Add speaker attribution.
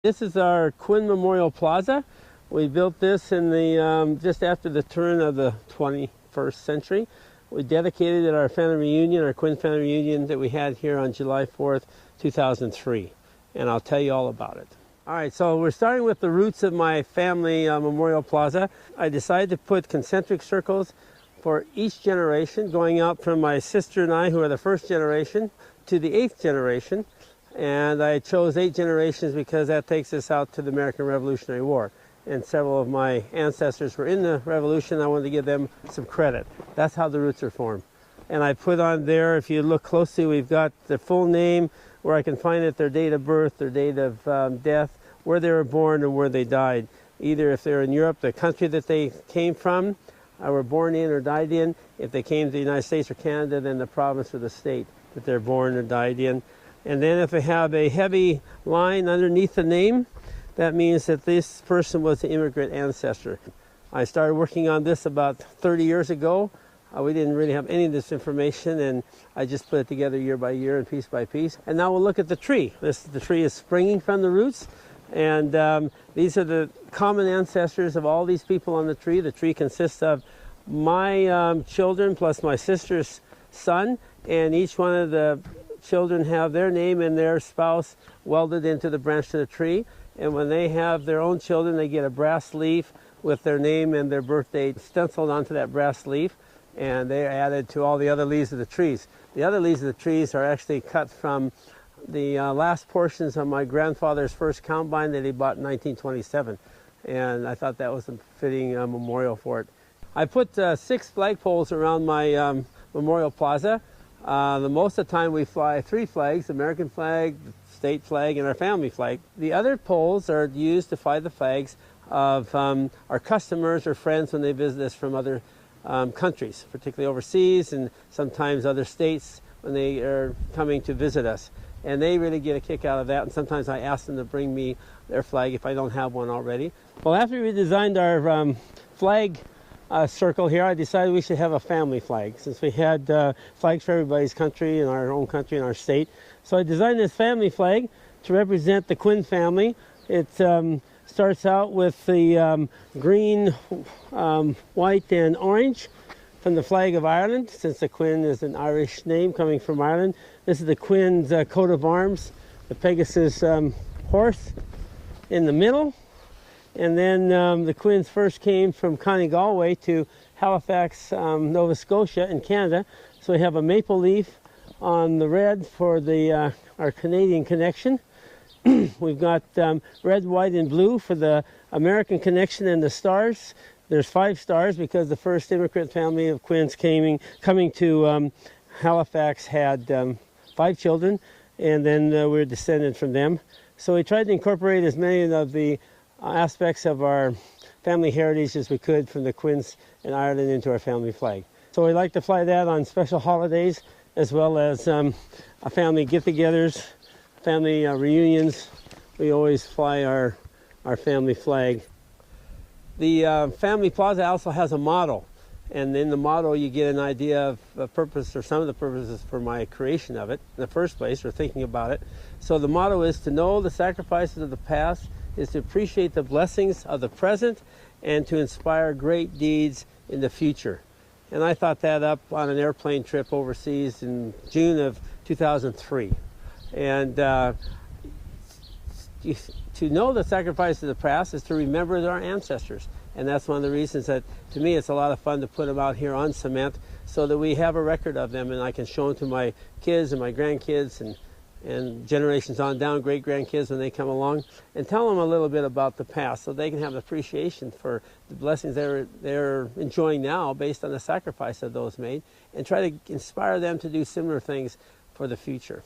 Speaker 1: This is our Quinn Memorial Plaza. We built this in the just after the turn of the 21st century. We dedicated it our family reunion, our Quinn family reunion that we had here on July 4th, 2003. And I'll tell you all about it. All right, so we're starting with the roots of my family Memorial Plaza. I decided to put concentric circles for each generation, going out from my sister and I, who are the first generation, to the 8th generation. And I chose 8 generations because that takes us out to the American Revolutionary War. And several of my ancestors were in the Revolution. I wanted to give them some credit. That's how the roots are formed. And I put on there, if you look closely, we've got the full name, where I can find it, their date of birth, their date of death, where they were born and where they died. Either if they're in Europe, the country that they came from, were born in or died in. If they came to the United States or Canada, then the province or the state that they're born or died in. And then if they have a heavy line underneath the name, that means that this person was an immigrant ancestor. I started working on this about 30 years ago. We didn't really have any of this information, and I just put it together year by year and piece by piece. And now we'll look at the tree. The tree is springing from the roots, and these are the common ancestors of all these people on the tree. The tree consists of my children plus my sister's son, and each one of the children have their name and their spouse welded into the branch of the tree. And when they have their own children, they get a brass leaf with their name and their birth date stenciled onto that brass leaf, and they're added to all the other leaves of the trees. The other leaves of the trees are actually cut from the last portions of my grandfather's first combine that he bought in 1927, and I thought that was a fitting memorial for it. I put 6 flagpoles around my Memorial Plaza. The most of the time we fly 3 flags, the American flag, the state flag, and our family flag. The other poles are used to fly the flags of our customers or friends when they visit us from other countries, particularly overseas, and sometimes other states when they are coming to visit us. And they really get a kick out of that, and sometimes I ask them to bring me their flag if I don't have one already. Well, after we designed our flag circle here, I decided we should have a family flag, since we had flags for everybody's country and our own country and our state. So I designed this family flag to represent the Quinn family. It starts out with the green, white, and orange from the flag of Ireland, since the Quinn is an Irish name coming from Ireland. This is the Quinn's coat of arms, the Pegasus horse in the middle. And then the Quinns first came from County Galway to Halifax, Nova Scotia in Canada. So we have a maple leaf on the red for the our Canadian connection. We've got red, white, and blue for the American connection, and the stars. There's 5 stars because the first immigrant family of Quinns coming to Halifax had 5 children, and then we're descended from them. So we tried to incorporate as many of the aspects of our family heritage as we could from the Quinns in Ireland into our family flag. So we like to fly that on special holidays, as well as family get-togethers, family reunions. We always fly our family flag. The family plaza also has a motto, and in the motto you get an idea of the purpose, or some of the purposes for my creation of it in the first place, or thinking about it. So the motto is to know the sacrifices of the past, is to appreciate the blessings of the present, and to inspire great deeds in the future. And I thought that up on an airplane trip overseas in June of 2003. And to know the sacrifice of the past is to remember our ancestors. And that's one of the reasons that, to me, it's a lot of fun to put them out here on cement so that we have a record of them, and I can show them to my kids and my grandkids and generations on down, great-grandkids when they come along, and tell them a little bit about the past so they can have an appreciation for the blessings they're enjoying now based on the sacrifice of those made, and try to inspire them to do similar things for the future.